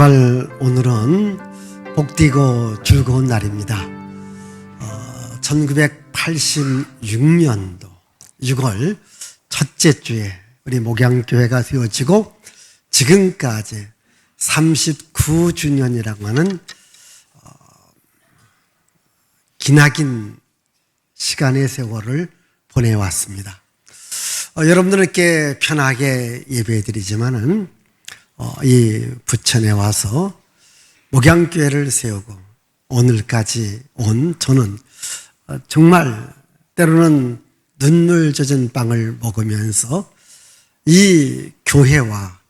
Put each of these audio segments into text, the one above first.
정말 오늘은 복되고 즐거운 날입니다. 1986년도 6월 첫째 주에 우리 목양교회가 세워지고 지금까지 39주년이라고 하는 기나긴 시간의 세월을 보내왔습니다. 여러분들은 이렇게 편하게 예배드리지만은 이 부천에 와서 목양교회를 세우고 오늘까지 온 저는 정말 때로는 눈물 젖은 빵을 먹으면서 이 교회와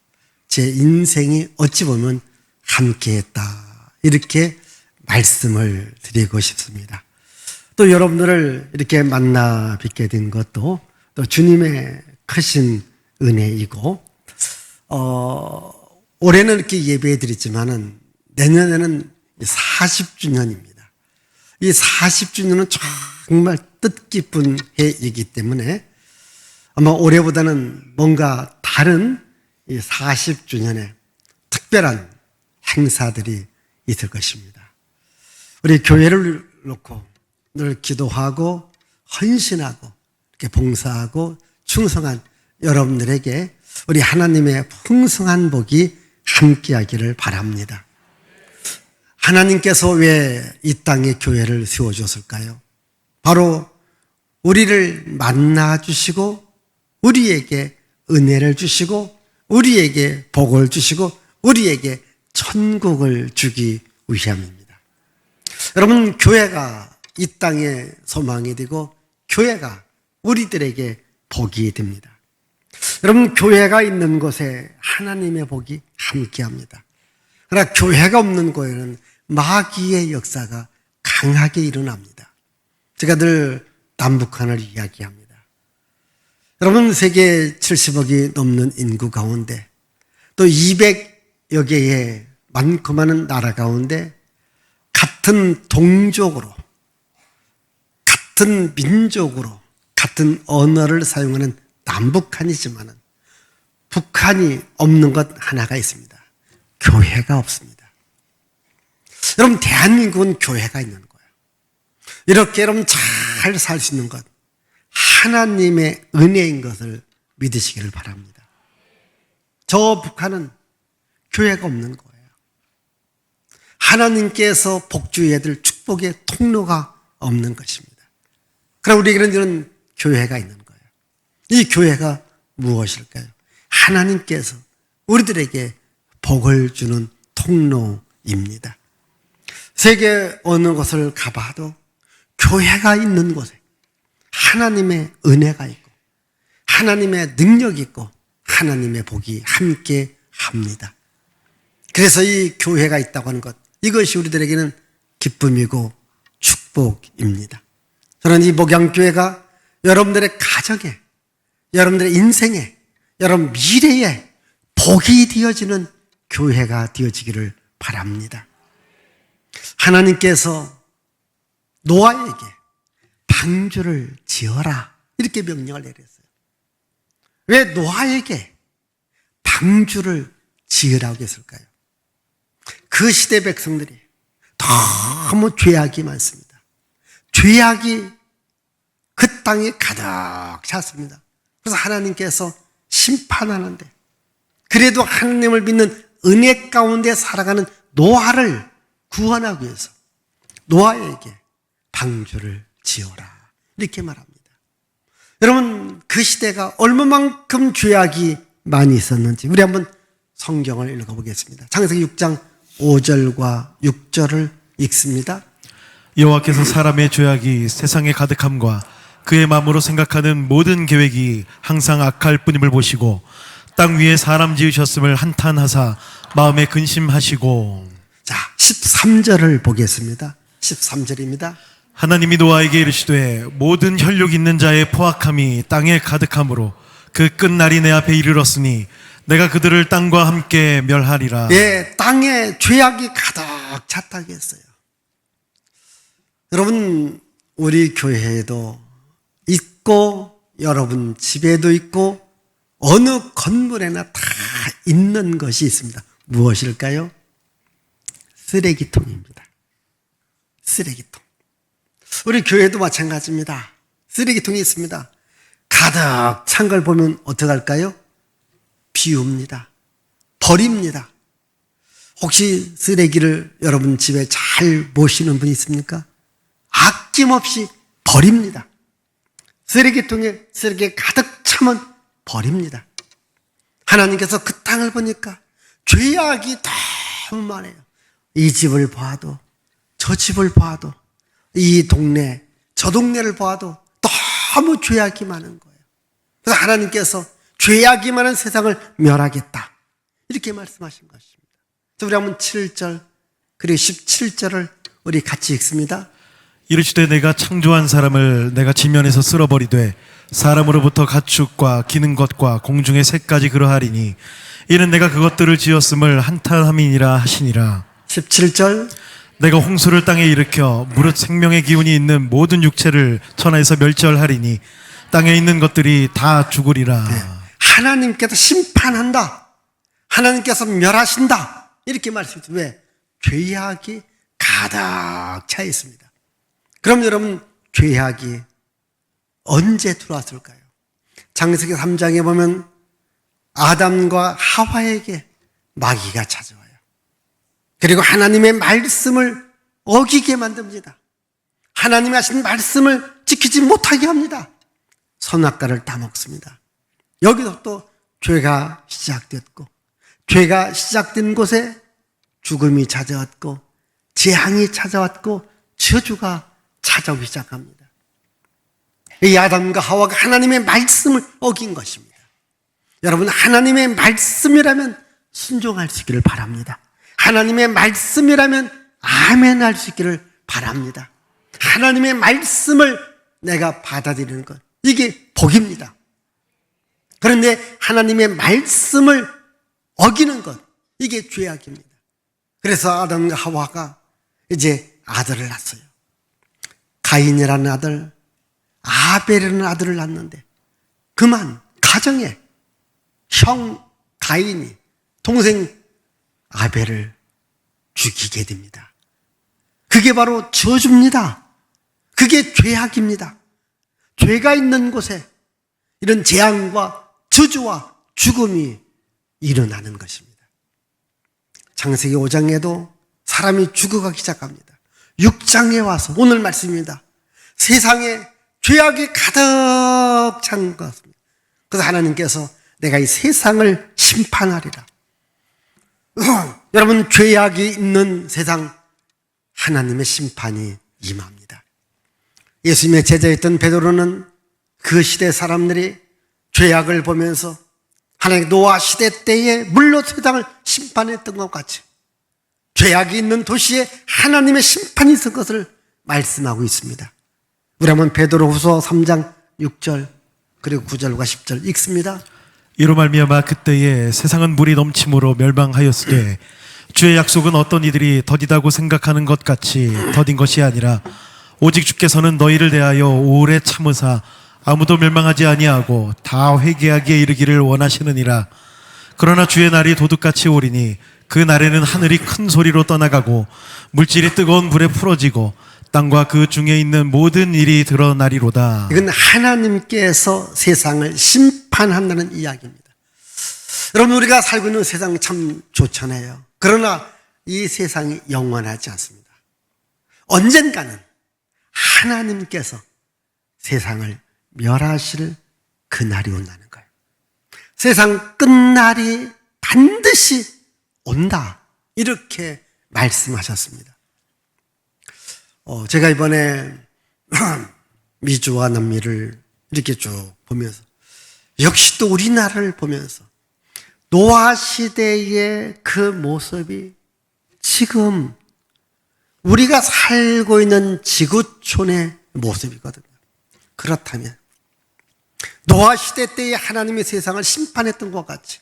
제 인생이 어찌 보면 함께했다, 이렇게 말씀을 드리고 싶습니다. 또 여러분들을 이렇게 만나 뵙게 된 것도 또 주님의 크신 은혜이고, 올해는 이렇게 예배해 드리지만은 내년에는 40주년입니다. 이 40주년은 정말 뜻깊은 해이기 때문에 아마 올해보다는 뭔가 다른 이 40주년에 특별한 행사들이 있을 것입니다. 우리 교회를 놓고 늘 기도하고 헌신하고 이렇게 봉사하고 충성한 여러분들에게 우리 하나님의 풍성한 복이 함께하기를 바랍니다. 하나님께서 왜 이 땅에 교회를 세워주셨을까요? 바로 우리를 만나주시고 우리에게 은혜를 주시고 우리에게 복을 주시고 우리에게 천국을 주기 위함입니다. 여러분, 교회가 이 땅에 소망이 되고 교회가 우리들에게 복이 됩니다. 여러분, 교회가 있는 곳에 하나님의 복이 함께합니다. 그러나 교회가 없는 곳에는 마귀의 역사가 강하게 일어납니다. 제가 늘 남북한을 이야기합니다. 여러분, 세계 70억이 넘는 인구 가운데 또 200여 개의 많고 많은 나라 가운데 같은 동족으로, 같은 민족으로, 같은 언어를 사용하는 남북한이지만은 북한이 없는 것 하나가 있습니다. 교회가 없습니다. 여러분, 대한민국은 교회가 있는 거예요. 이렇게 여러분 잘 살 수 있는 것 하나님의 은혜인 것을 믿으시기를 바랍니다. 저 북한은 교회가 없는 거예요. 하나님께서 복주해야 될 축복의 통로가 없는 것입니다. 그럼 우리에게는 이런 교회가 있는 거예요. 이 교회가 무엇일까요? 하나님께서 우리들에게 복을 주는 통로입니다. 세계 어느 곳을 가봐도 교회가 있는 곳에 하나님의 은혜가 있고 하나님의 능력이 있고 하나님의 복이 함께 합니다. 그래서 이 교회가 있다고 하는 것, 이것이 우리들에게는 기쁨이고 축복입니다. 저는 이 목양교회가 여러분들의 가정에, 여러분들의 인생에, 여러분 미래에 복이 되어지는 교회가 되어지기를 바랍니다. 하나님께서 노아에게 방주를 지어라, 이렇게 명령을 내렸어요. 왜 노아에게 방주를 지으라고 했을까요? 그 시대 백성들이 너무 죄악이 많습니다. 죄악이 그 땅에 가득 찼습니다. 그래서 하나님께서 심판하는데, 그래도 하나님을 믿는 은혜 가운데 살아가는 노아를 구원하기 위해서 노아에게 방주를 지어라, 이렇게 말합니다. 여러분, 그 시대가 얼마만큼 죄악이 많이 있었는지 우리 한번 성경을 읽어보겠습니다. 창세기 6장 5절과 6절을 읽습니다. 여호와께서 사람의 죄악이 세상에 가득함과 그의 마음으로 생각하는 모든 계획이 항상 악할 뿐임을 보시고 땅 위에 사람 지으셨음을 한탄하사 마음에 근심하시고. 자, 13절을 보겠습니다. 13절입니다. 하나님이 노아에게 이르시되 모든 혈육 있는 자의 포악함이 땅에 가득함으로 그 끝날이 내 앞에 이르렀으니 내가 그들을 땅과 함께 멸하리라. 예, 땅에 죄악이 가득 찼다고 했어요. 여러분, 우리 교회에도 있고 여러분 집에도 있고 어느 건물에나 다 있는 것이 있습니다. 무엇일까요? 쓰레기통입니다. 쓰레기통. 우리 교회도 마찬가지입니다. 쓰레기통이 있습니다. 가득 찬 걸 보면 어떡할까요? 비웁니다. 버립니다. 혹시 쓰레기를 여러분 집에 잘 모시는 분 있습니까? 아낌없이 버립니다. 쓰레기통에 쓰레기 가득 차면 버립니다. 하나님께서 그 땅을 보니까 죄악이 너무 많아요. 이 집을 봐도 저 집을 봐도 이 동네 저 동네를 봐도 너무 죄악이 많은 거예요. 그래서 하나님께서 죄악이 많은 세상을 멸하겠다 이렇게 말씀하신 것입니다. 우리 한번 7절 그리고 17절을 우리 같이 읽습니다. 이르시되 내가 창조한 사람을 내가 지면에서 쓸어버리되 사람으로부터 가축과 기는 것과 공중의 새까지 그러하리니 이는 내가 그것들을 지었음을 한탄함이니라 하시니라. 17절 내가 홍수를 땅에 일으켜 무릇 생명의 기운이 있는 모든 육체를 천하에서 멸절하리니 땅에 있는 것들이 다 죽으리라. 네. 하나님께서 심판한다. 하나님께서 멸하신다. 이렇게 말씀드려요. 왜? 죄악이 가득 차 있습니다. 그럼 여러분 죄악이 언제 들어왔을까요? 창세기 3장에 보면 아담과 하와에게 마귀가 찾아와요. 그리고 하나님의 말씀을 어기게 만듭니다. 하나님이 하신 말씀을 지키지 못하게 합니다. 선악과를 따먹습니다. 여기서 또 죄가 시작됐고 죄가 시작된 곳에 죽음이 찾아왔고 재앙이 찾아왔고 저주가 찾아오기 시작합니다. 이 아담과 하와가 하나님의 말씀을 어긴 것입니다. 여러분 하나님의 말씀이라면 순종할 수 있기를 바랍니다. 하나님의 말씀이라면 아멘 할 수 있기를 바랍니다. 하나님의 말씀을 내가 받아들이는 것 이게 복입니다. 그런데 하나님의 말씀을 어기는 것 이게 죄악입니다. 그래서 아담과 하와가 이제 아들을 낳았어요. 가인이라는 아들, 아벨이라는 아들을 낳았는데 그만 가정에 형 가인이 동생 아벨을 죽이게 됩니다. 그게 바로 저주입니다. 그게 죄악입니다. 죄가 있는 곳에 이런 재앙과 저주와 죽음이 일어나는 것입니다. 창세기 5장에도 사람이 죽어가기 시작합니다. 6장에 와서 오늘 말씀입니다. 세상에 죄악이 가득 찬 것입니다. 그래서 하나님께서 내가 이 세상을 심판하리라. 여러분 죄악이 있는 세상 하나님의 심판이 임합니다. 예수님의 제자였던 베드로는 그 시대 사람들이 죄악을 보면서 하나님 노아 시대 때에 물로 세상을 심판했던 것 같이 죄악이 있는 도시에 하나님의 심판이 있을 것을 말씀하고 있습니다. 우리 한번 베드로후서 3장 6절 그리고 9절과 10절 읽습니다. 이로 말미암아 그때에 세상은 물이 넘침으로 멸망하였으되 주의 약속은 어떤 이들이 더디다고 생각하는 것 같이 더딘 것이 아니라 오직 주께서는 너희를 대하여 오래 참으사 아무도 멸망하지 아니하고 다 회개하기에 이르기를 원하시느니라. 그러나 주의 날이 도둑같이 오리니 그 날에는 하늘이 큰 소리로 떠나가고 물질이 뜨거운 불에 풀어지고 땅과 그 중에 있는 모든 일이 드러나리로다. 이건 하나님께서 세상을 심판한다는 이야기입니다. 여러분 우리가 살고 있는 세상이 참 좋잖아요. 그러나 이 세상이 영원하지 않습니다. 언젠가는 하나님께서 세상을 멸하실 그날이 온다는 거예요. 세상 끝날이 반드시 온다 이렇게 말씀하셨습니다. 제가 이번에 미주와 남미를 이렇게 쭉 보면서 역시 또 우리나라를 보면서 노아 시대의 그 모습이 지금 우리가 살고 있는 지구촌의 모습이거든요. 그렇다면 노아 시대 때에 하나님의 세상을 심판했던 것 같이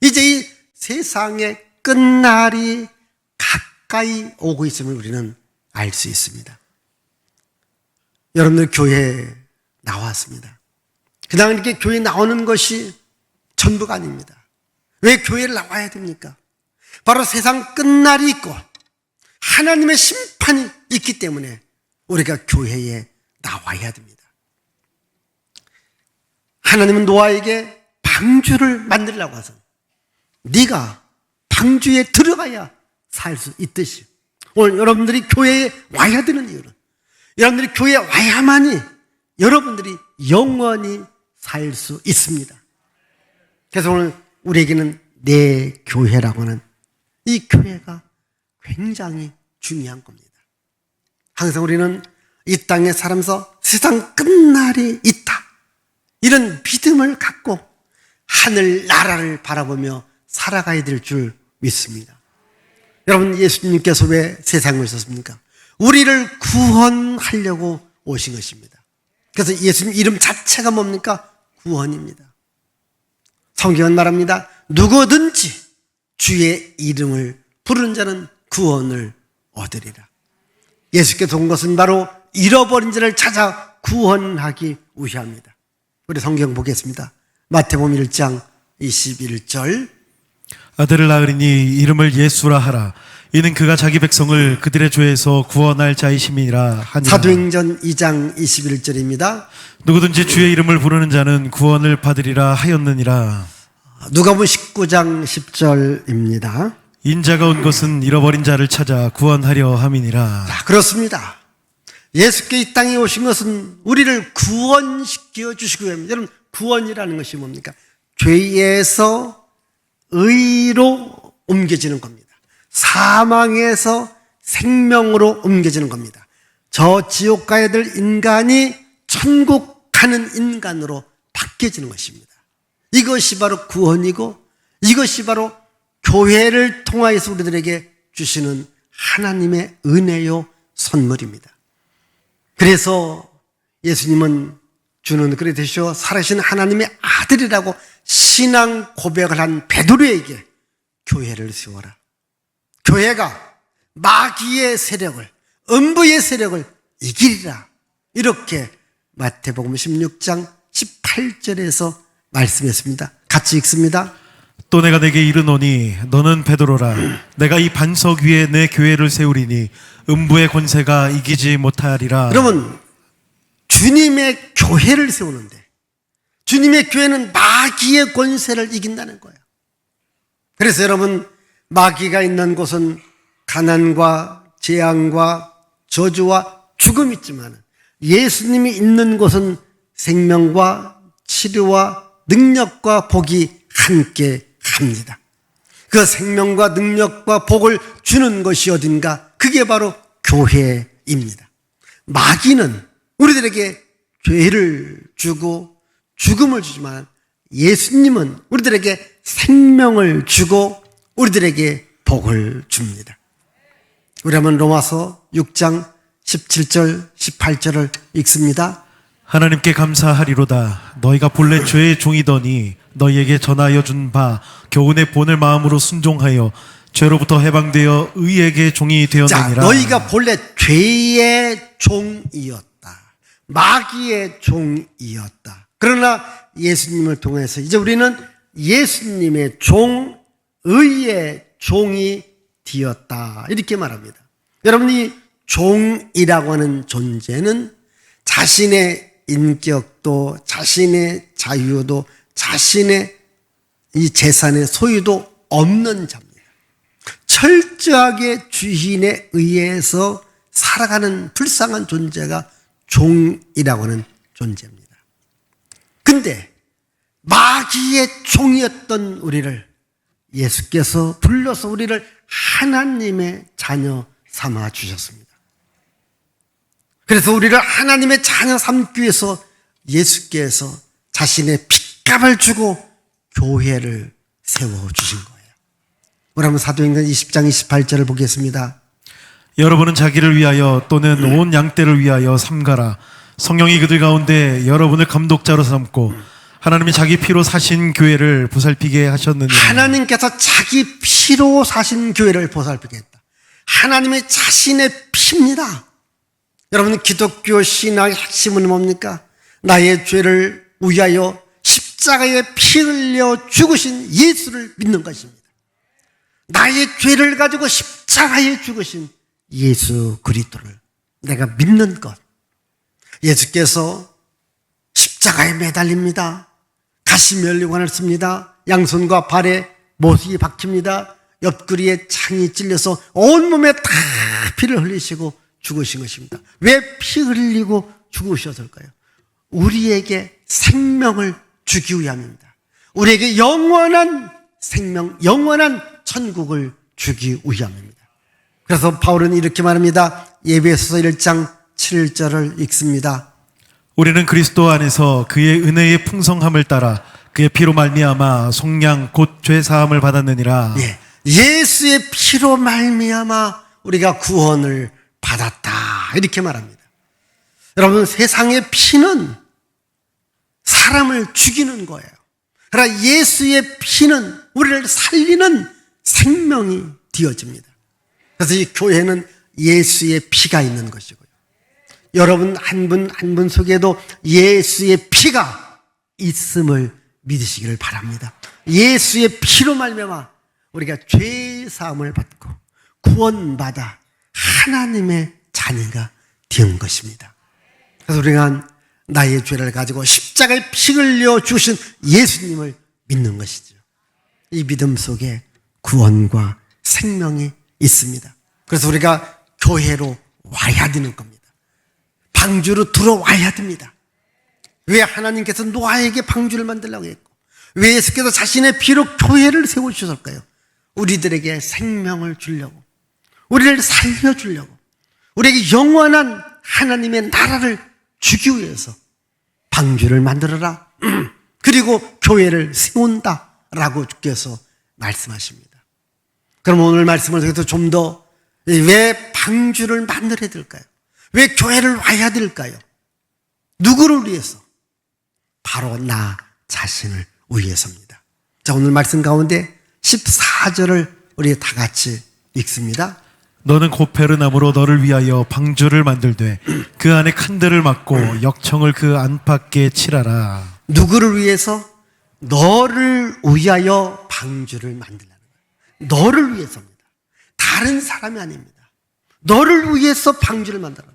이제 이 세상의 끝날이 가까이 오고 있음을 우리는 알 수 있습니다. 여러분들 교회에 나왔습니다. 그냥 이렇게 교회에 나오는 것이 전부가 아닙니다. 왜 교회를 나와야 됩니까? 바로 세상 끝날이 있고 하나님의 심판이 있기 때문에 우리가 교회에 나와야 됩니다. 하나님은 노아에게 방주를 만들려고 하서 네가 방주에 들어가야 살 수 있듯이 오늘 여러분들이 교회에 와야 되는 이유는 여러분들이 교회에 와야만이 여러분들이 영원히 살 수 있습니다. 그래서 오늘 우리에게는 내 교회라고 하는 이 교회가 굉장히 중요한 겁니다. 항상 우리는 이 땅에 살면서 세상 끝날이 있다, 이런 믿음을 갖고 하늘 나라를 바라보며 살아가야 될 줄 믿습니다. 여러분, 예수님께서 왜 세상을 오셨습니까? 우리를 구원하려고 오신 것입니다. 그래서 예수님 이름 자체가 뭡니까? 구원입니다. 성경은 말합니다. 누구든지 주의 이름을 부르는 자는 구원을 얻으리라. 예수께서 온 것은 바로 잃어버린 자를 찾아 구원하기 위함이다. 우리 성경 보겠습니다. 마태복음 1장 21절. 아들을 낳으리니 이름을 예수라 하라. 이는 그가 자기 백성을 그들의 죄에서 구원할 자이심이라 하니라. 사도행전 2장 21절입니다. 누구든지 주의 이름을 부르는 자는 구원을 받으리라 하였느니라. 누가복음 19장 10절입니다. 인자가 온 것은 잃어버린 자를 찾아 구원하려 함이니라. 자, 그렇습니다. 예수께 이 땅에 오신 것은 우리를 구원시켜 주시기 위함입니다. 여러분, 구원이라는 것이 뭡니까? 죄에서 의로 옮겨지는 겁니다. 사망에서 생명으로 옮겨지는 겁니다. 저 지옥 가야 될 인간이 천국 가는 인간으로 바뀌어지는 것입니다. 이것이 바로 구원이고 이것이 바로 교회를 통하여서 우리들에게 주시는 하나님의 은혜요 선물입니다. 그래서 예수님은 주는 그래 되시오 살아계신 하나님의 아들이라고 신앙 고백을 한 베드로에게 교회를 세워라. 교회가 마귀의 세력을, 음부의 세력을 이기리라. 이렇게 마태복음 16장 18절에서 말씀했습니다. 같이 읽습니다. 또 내가 내게 이르노니 너는 베드로라. 내가 이 반석 위에 내 교회를 세우리니 음부의 권세가 이기지 못하리라. 여러분, 주님의 교회를 세우는데 주님의 교회는 마귀의 권세를 이긴다는 거예요. 그래서 여러분, 마귀가 있는 곳은 가난과 재앙과 저주와 죽음이 있지만 예수님이 있는 곳은 생명과 치료와 능력과 복이 함께 합니다. 그 생명과 능력과 복을 주는 것이 어딘가? 그게 바로 교회입니다. 마귀는 우리들에게 죄를 주고 죽음을 주지만 예수님은 우리들에게 생명을 주고 우리들에게 복을 줍니다. 우리 한번 로마서 6장 17절 18절을 읽습니다. 하나님께 감사하리로다. 너희가 본래 죄의 종이더니 너희에게 전하여 준 바 교훈의 본을 마음으로 순종하여 죄로부터 해방되어 의에게 종이 자, 되었느니라. 너희가 본래 죄의 종이었다. 마귀의 종이었다. 그러나 예수님을 통해서 이제 우리는 예수님의 종, 의의 종이 되었다. 이렇게 말합니다. 여러분이 종이라고 하는 존재는 자신의 인격도, 자신의 자유도, 자신의 이 재산의 소유도 없는 자입니다. 철저하게 주인에 의해서 살아가는 불쌍한 존재가 종이라고 하는 존재입니다. 근데 마귀의 종이었던 우리를 예수께서 불러서 우리를 하나님의 자녀 삼아 주셨습니다. 그래서 우리를 하나님의 자녀 삼기 위해서 예수께서 자신의 핏값을 주고 교회를 세워주신 거예요. 우리 한번 사도행전 20장 28절을 보겠습니다. 여러분은 자기를 위하여 또는 온 양떼를 위하여 삼가라. 성령이 그들 가운데 여러분을 감독자로 삼고 하나님이 자기 피로 사신 교회를 보살피게 하셨느니라. 하나님께서 자기 피로 사신 교회를 보살피게 했다. 하나님의 자신의 피입니다. 여러분, 기독교 신앙의 핵심은 뭡니까? 나의 죄를 위하여 십자가에 피 흘려 죽으신 예수를 믿는 것입니다. 나의 죄를 가지고 십자가에 죽으신 예수 그리스도를 내가 믿는 것. 예수께서 십자가에 매달립니다. 가시면류관을 씁니다. 양손과 발에 못이 박힙니다. 옆구리에 창이 찔려서 온몸에 다 피를 흘리시고 죽으신 것입니다. 왜 피 흘리고 죽으셨을까요? 우리에게 생명을 주기 위함입니다. 우리에게 영원한 생명, 영원한 천국을 주기 위함입니다. 그래서 바울은 이렇게 말합니다. 에베소서 1장 7절을 읽습니다. 우리는 그리스도 안에서 그의 은혜의 풍성함을 따라 그의 피로 말미암아 속량 곧 죄 사함을 받았느니라. 예, 예수의 피로 말미암아 우리가 구원을 받았다, 이렇게 말합니다. 여러분, 세상의 피는 사람을 죽이는 거예요. 그러나 예수의 피는 우리를 살리는 생명이 되어집니다. 그래서 이 교회는 예수의 피가 있는 것이고요. 여러분 한 분 한 분 속에도 예수의 피가 있음을 믿으시기를 바랍니다. 예수의 피로 말미암아 우리가 죄 사함을 받고 구원받아 하나님의 자녀가 된 것입니다. 그래서 우리가 나의 죄를 가지고 십자가에 피 흘려 주신 예수님을 믿는 것이죠. 이 믿음 속에 구원과 생명이 있습니다. 그래서 우리가 교회로 와야 되는 겁니다. 방주로 들어와야 됩니다. 왜 하나님께서 노아에게 방주를 만들라고 했고, 왜 예수께서 자신의 피로 교회를 세우셨을까요? 우리들에게 생명을 주려고, 우리를 살려주려고, 우리에게 영원한 하나님의 나라를 주기 위해서 방주를 만들어라. 그리고 교회를 세운다라고 주께서 말씀하십니다. 그럼 오늘 말씀을 통해서 좀 더 왜 방주를 만들어야 될까요? 왜 교회를 와야 될까요? 누구를 위해서? 바로 나 자신을 위해서입니다. 자, 오늘 말씀 가운데 14절을 우리 다 같이 읽습니다. 너는 고페르나무로 너를 위하여 방주를 만들되 그 안에 칸들을 막고 역청을 그 안팎에 칠하라. 누구를 위해서? 너를 위하여 방주를 만들라는 거예요. 너를 위해서입니다. 다른 사람이 아닙니다. 너를 위해서 방주를 만들어.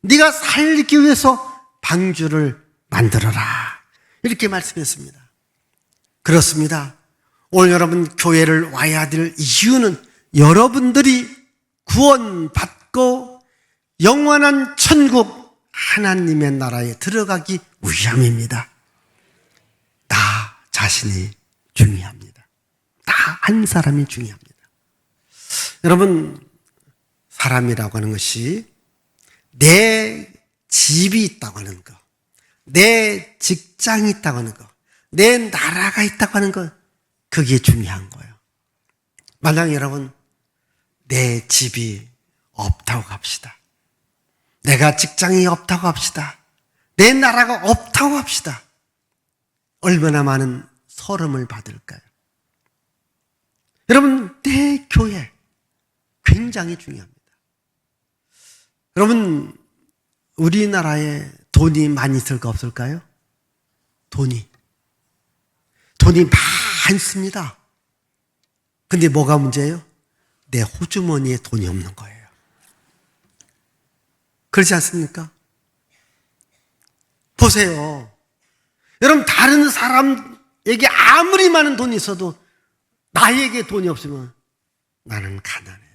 네가 살기 위해서 방주를 만들어라, 이렇게 말씀했습니다. 그렇습니다. 오늘 여러분 교회를 와야 될 이유는 여러분들이 구원받고 영원한 천국 하나님의 나라에 들어가기 위함입니다. 나 자신이 중요합니다. 나 한 사람이 중요합니다. 여러분, 사람이라고 하는 것이 내 집이 있다고 하는 거, 내 직장이 있다고 하는 거, 내 나라가 있다고 하는 거, 그게 중요한 거예요. 만약 여러분 내 집이 없다고 합시다. 내가 직장이 없다고 합시다. 내 나라가 없다고 합시다. 얼마나 많은 서름을 받을까요? 여러분, 내 교회 굉장히 중요합니다. 여러분, 우리나라에 돈이 많이 있을까 없을까요? 돈이 많습니다. 근데 뭐가 문제예요? 내 호주머니에 돈이 없는 거예요. 그렇지 않습니까? 보세요. 여러분, 다른 사람에게 아무리 많은 돈이 있어도 나에게 돈이 없으면 나는 가난해요.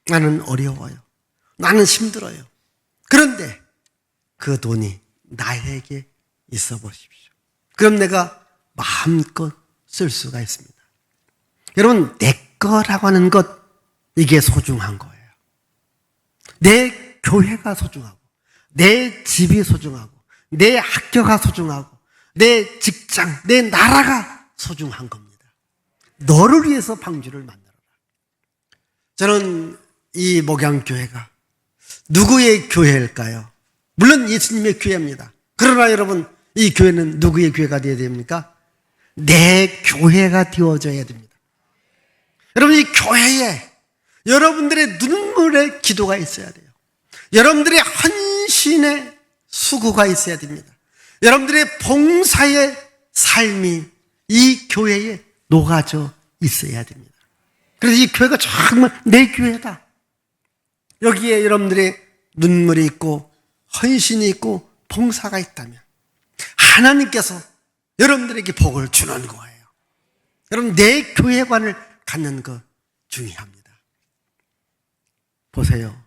나는 어려워요. 나는 힘들어요. 그런데 그 돈이 나에게 있어 보십시오. 그럼 내가 마음껏 쓸 수가 있습니다. 여러분, 내 거라고 하는 것, 이게 소중한 거예요. 내 교회가 소중하고, 내 집이 소중하고, 내 학교가 소중하고, 내 직장, 내 나라가 소중한 겁니다. 너를 위해서 방주를 만들어라. 저는 이 목양교회가 누구의 교회일까요? 물론 예수님의 교회입니다. 그러나 여러분, 이 교회는 누구의 교회가 되어야 됩니까? 내 교회가 되어져야 됩니다. 여러분, 이 교회에 여러분들의 눈물의 기도가 있어야 돼요. 여러분들의 헌신의 수고가 있어야 됩니다. 여러분들의 봉사의 삶이 이 교회에 녹아져 있어야 됩니다. 그래서 이 교회가 정말 내 교회다. 여기에 여러분들의 눈물이 있고 헌신이 있고 봉사가 있다면 하나님께서 여러분들에게 복을 주는 거예요. 여러분, 내 교회관을 갖는 거 중요합니다. 보세요.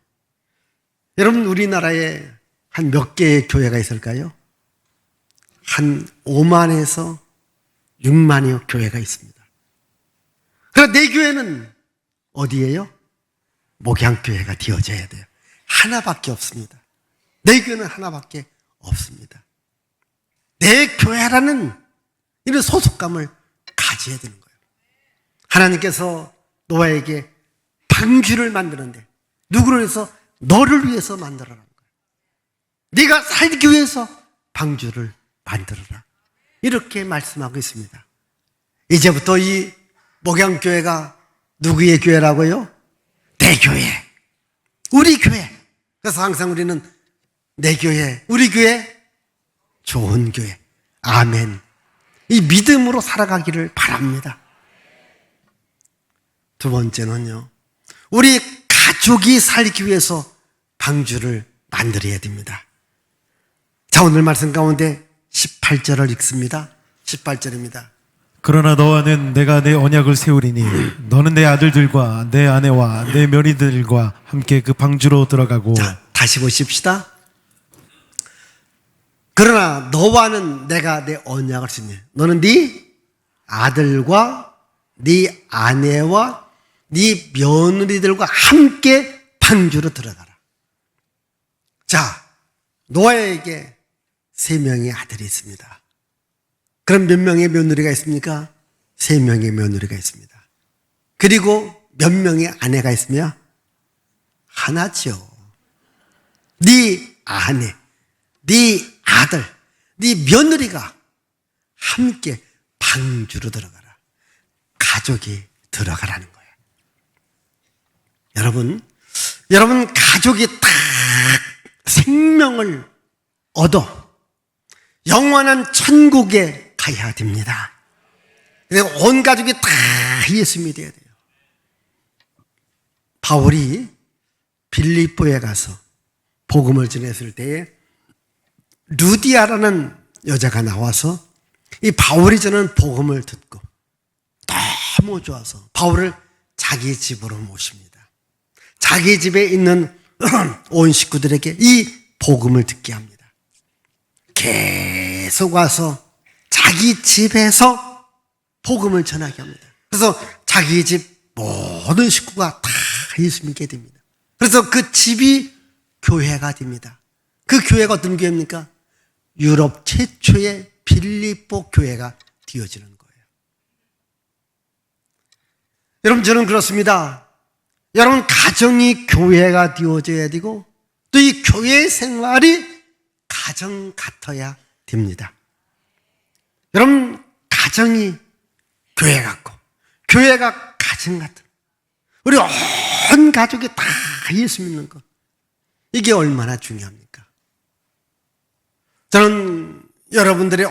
여러분, 우리나라에 한 몇 개의 교회가 있을까요? 한 5만에서 6만여 교회가 있습니다. 그러나 내 교회는 어디예요? 목양교회가 되어져야 돼요. 하나밖에 없습니다. 내 교회는 하나밖에 없습니다. 내 교회라는 이런 소속감을 가져야 되는 거예요. 하나님께서 노아에게 방주를 만드는데 누구를 위해서? 너를 위해서 만들어라는 거예요. 네가 살기 위해서 방주를 만들어라. 이렇게 말씀하고 있습니다. 이제부터 이 목양교회가 누구의 교회라고요? 내 교회, 우리 교회. 그래서 항상 우리는 내 교회, 우리 교회, 좋은 교회. 아멘. 이 믿음으로 살아가기를 바랍니다. 두 번째는요, 우리 가족이 살기 위해서 방주를 만들어야 됩니다. 자, 오늘 말씀 가운데 18절을 읽습니다. 18절입니다. 그러나 너와는 내가 내 언약을 세우리니 너는 내 아들들과 내 아내와 내 며느리들과 함께 그 방주로 들어가고. 자, 다시 보십시다. 그러나 너와는 내가 내 언약을 세우니 너는 네 아들과 네 아내와 네 며느리들과 함께 방주로 들어가라. 자, 노아에게 3명의 아들이 있습니다. 그럼 몇 명의 며느리가 있습니까? 3명의 며느리가 있습니다. 그리고 몇 명의 아내가 있으며? 하나죠. 네 아내, 네 아들, 네 며느리가 함께 방주로 들어가라. 가족이 들어가라는 거예요. 여러분 가족이 딱 생명을 얻어 영원한 천국에 가야 됩니다. 그래서 온 가족이 다 예수 믿어야 돼요. 바울이 빌립보에 가서 복음을 전했을 때에 루디아라는 여자가 나와서 이 바울이 전하는 복음을 듣고 너무 좋아서 바울을 자기 집으로 모십니다. 자기 집에 있는 온 식구들에게 이 복음을 듣게 합니다. 계속 와서 자기 집에서 복음을 전하게 합니다. 그래서 자기 집 모든 식구가 다 예수 믿게 됩니다. 그래서 그 집이 교회가 됩니다. 그 교회가 어떤 교회입니까? 유럽 최초의 빌립보 교회가 되어지는 거예요. 여러분, 저는 그렇습니다. 여러분, 가정이 교회가 되어져야 되고 또 이 교회 생활이 가정 같아야 됩니다. 여러분, 가정이 교회 같고 교회가 가정 같은 우리 온 가족이 다 예수 믿는 것, 이게 얼마나 중요합니까? 저는 여러분들의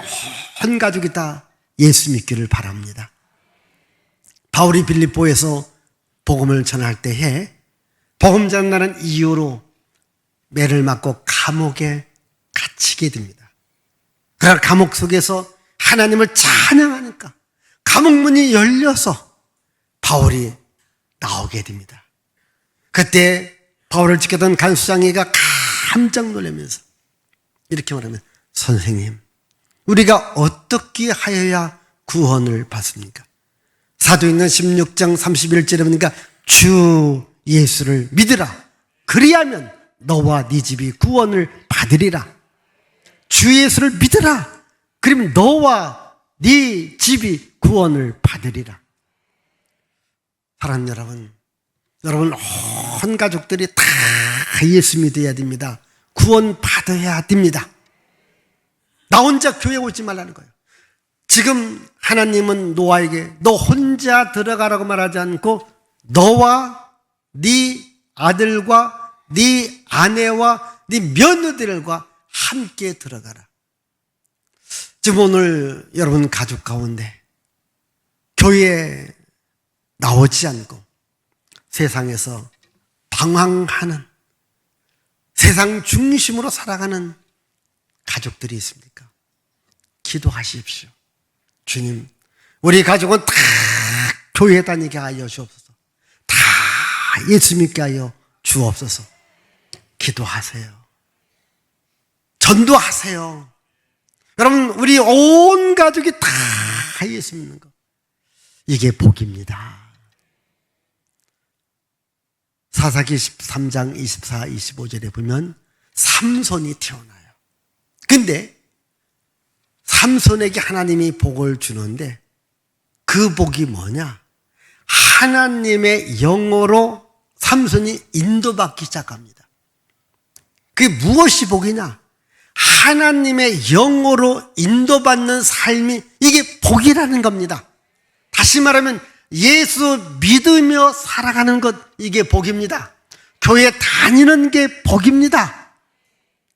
온 가족이 다 예수 믿기를 바랍니다. 바울이 빌립보에서 복음을 전할 때에 복음 전하는 이유로 매를 맞고 감옥에 갇히게 됩니다. 그러나 감옥 속에서 하나님을 찬양하니까 감옥 문이 열려서 바울이 나오게 됩니다. 그때 바울을 지켰던 간수장이가 깜짝 놀라면서 이렇게 말하면, 선생님, 우리가 어떻게 하여야 구원을 받습니까? 사도행전 16장 31절에 보니까 주 예수를 믿으라. 그리하면 너와 네 집이 구원을 받으리라. 주 예수를 믿으라. 그러면 너와 네 집이 구원을 받으리라. 사랑하는 여러분 온 가족들이 다 예수 믿어야 됩니다. 구원 받아야 됩니다. 나 혼자 교회 오지 말라는 거예요. 지금 하나님은 노아에게 너 혼자 들어가라고 말하지 않고 너와 네 아들과 네 아내와 네 며느리들과 함께 들어가라. 지금 오늘 여러분 가족 가운데 교회에 나오지 않고 세상에서 방황하는 세상 중심으로 살아가는 가족들이 있습니까? 기도하십시오. 주님, 우리 가족은 다 교회 다니게 하여 주옵소서. 다 예수 믿게 하여 주옵소서. 기도하세요. 전도하세요. 여러분, 우리 온 가족이 다 예수 믿는 것, 이게 복입니다. 사사기 13장 24, 25절에 보면 삼손이 태어나요. 근데 삼손에게 하나님이 복을 주는데 그 복이 뭐냐? 하나님의 영어로 삼손이 인도받기 시작합니다. 그게 무엇이 복이냐? 하나님의 영어로 인도받는 삶이, 이게 복이라는 겁니다. 다시 말하면 예수 믿으며 살아가는 것, 이게 복입니다. 교회 다니는 게 복입니다.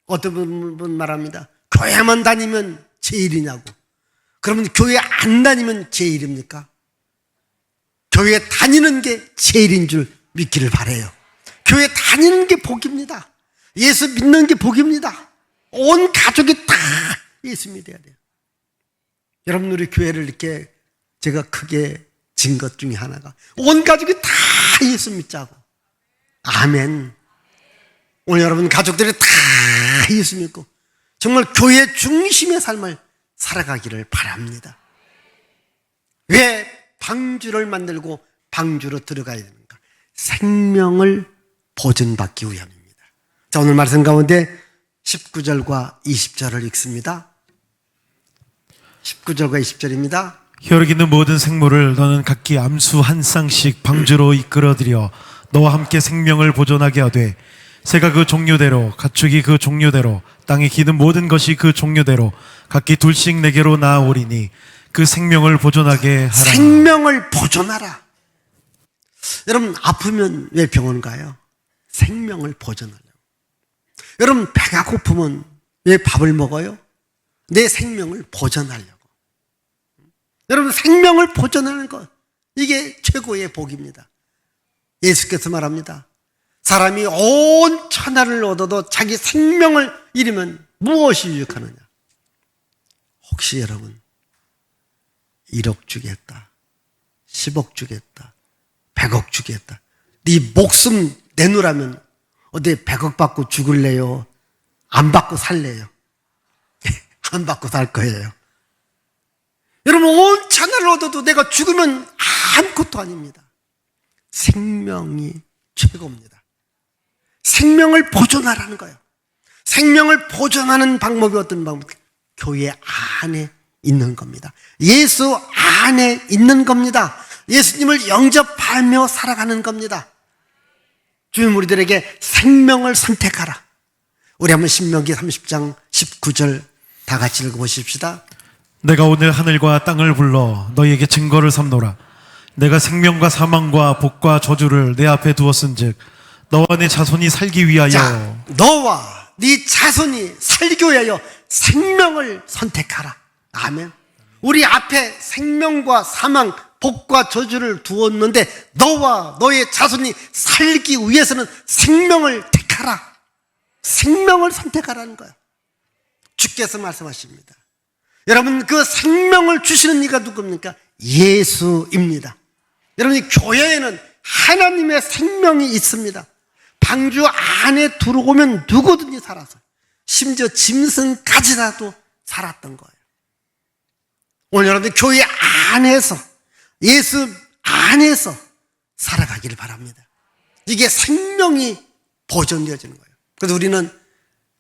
어떤 분 말합니다. 교회만 다니면 제일이냐고. 그러면 교회 안 다니면 제일입니까? 교회 다니는 게 제일인 줄 믿기를 바라요. 교회 다니는 게 복입니다. 예수 믿는 게 복입니다. 온 가족이 다 예수 믿어야 돼요. 여러분, 우리 교회를 이렇게 제가 크게 진 것 중에 하나가 온 가족이 다 예수 믿자고. 아멘. 오늘 여러분 가족들이 다 예수 믿고 정말 교회 중심의 삶을 살아가기를 바랍니다. 왜 방주를 만들고 방주로 들어가야 되는가? 생명을 보존받기 위함입니다. 자, 오늘 말씀 가운데 19절과 20절을 읽습니다. 19절과 20절입니다. 혈육 있는 모든 생물을 너는 각기 암수 한 쌍씩 방주로 이끌어들여 너와 함께 생명을 보존하게 하되 새가 그 종류대로 가축이 그 종류대로 땅에 기는 모든 것이 그 종류대로 각기 둘씩 내게로 나아오리니 그 생명을 보존하게 하라. 생명을 보존하라. 여러분, 아프면 왜 병원 가요? 생명을 보존하려고. 여러분, 배가 고프면 왜 밥을 먹어요? 내 생명을 보존하려고. 여러분, 생명을 보존하는 것, 이게 최고의 복입니다. 예수께서 말합니다. 사람이 온 천하를 얻어도 자기 생명을 잃으면 무엇이 유익하느냐? 혹시 여러분 1억 주겠다, 10억 주겠다, 100억 주겠다, 네 목숨 내놓으라면 어디 100억 받고 죽을래요? 안 받고 살래요? 안 받고 살 거예요. 여러분, 온 천하를 얻어도 내가 죽으면 아무것도 아닙니다. 생명이 최고입니다. 생명을 보존하라는 거예요. 생명을 보존하는 방법이 어떤 방법? 교회 안에 있는 겁니다. 예수 안에 있는 겁니다. 예수님을 영접하며 살아가는 겁니다. 주님, 우리들에게 생명을 선택하라. 우리 한번 신명기 30장 19절 다 같이 읽어보십시다. 내가 오늘 하늘과 땅을 불러 너희에게 증거를 삼노라. 내가 생명과 사망과 복과 저주를 내 앞에 두었은즉 너와 내 자손이 살기 위하여. 자, 너와 네 자손이 살기 위하여 생명을 선택하라. 아멘. 우리 앞에 생명과 사망, 복과 저주를 두었는데 너와 너의 자손이 살기 위해서는 생명을 택하라. 생명을 선택하라는 거예요. 주께서 말씀하십니다. 여러분, 그 생명을 주시는 이가 누굽니까? 예수입니다. 여러분, 교회에는 하나님의 생명이 있습니다. 방주 안에 들어오면 누구든지 살아서, 심지어 짐승까지라도 살았던 거예요. 오늘 여러분, 교회 안에서, 예수 안에서 살아가기를 바랍니다. 이게 생명이 보존되어지는 거예요. 그래서 우리는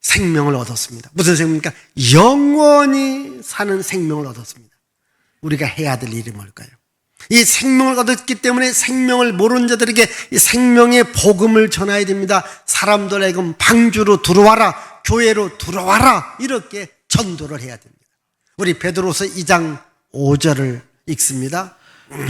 생명을 얻었습니다. 무슨 생명입니까? 영원히 사는 생명을 얻었습니다. 우리가 해야 될 일이 뭘까요? 이 생명을 얻었기 때문에 생명을 모르는 자들에게 이 생명의 복음을 전해야 됩니다. 사람들에게 방주로 들어와라, 교회로 들어와라, 이렇게 전도를 해야 됩니다. 우리 베드로서 2장 5절을 읽습니다.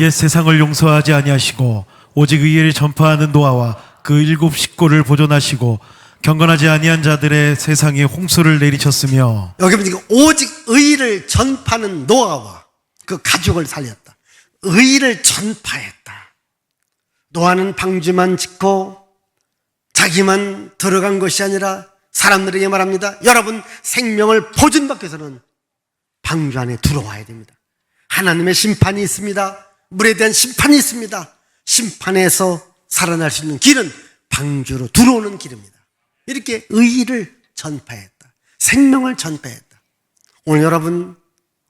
옛 세상을 용서하지 아니하시고 오직 의를 전파하는 노아와 그 7 식구를 보존하시고 경건하지 아니한 자들의 세상에 홍수를 내리쳤으며. 여기 보니까 오직 의를 전파하는 노아와 그 가족을 살렸다. 의를 전파했다. 노아는 방주만 짓고 자기만 들어간 것이 아니라 사람들에게 말합니다. 여러분, 생명을 보존받기 위해서는 방주 안에 들어와야 됩니다. 하나님의 심판이 있습니다. 물에 대한 심판이 있습니다. 심판에서 살아날 수 있는 길은 방주로 들어오는 길입니다. 이렇게 의의를 전파했다. 생명을 전파했다. 오늘 여러분,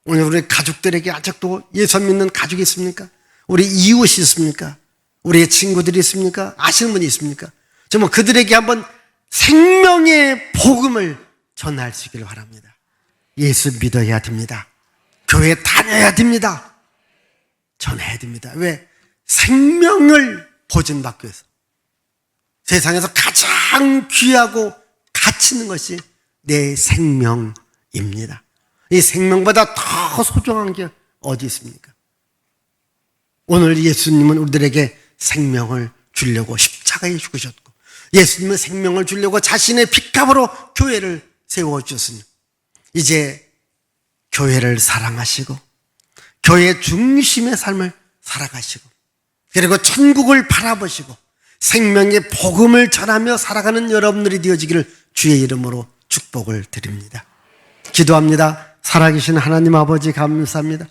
오늘 우리 가족들에게 아직도 예수 믿는 가족이 있습니까? 우리 이웃이 있습니까? 우리의 친구들이 있습니까? 아시는 분이 있습니까? 정말 그들에게 한번 생명의 복음을 전할 수 있기를 바랍니다. 예수 믿어야 됩니다. 교회 다녀야 됩니다. 전해야 됩니다. 왜? 생명을 보존받기 위해서. 세상에서 가장 귀하고 가치 있는 것이 내 생명입니다. 이 생명보다 더 소중한 게 어디 있습니까? 오늘 예수님은 우리들에게 생명을 주려고 십자가에 죽으셨고, 예수님은 생명을 주려고 자신의 핏값으로 교회를 세워주셨으니 이제 교회를 사랑하시고 교회 중심의 삶을 살아가시고, 그리고 천국을 바라보시고 생명의 복음을 전하며 살아가는 여러분들이 되어지기를 주의 이름으로 축복을 드립니다. 기도합니다. 살아계신 하나님 아버지 감사합니다.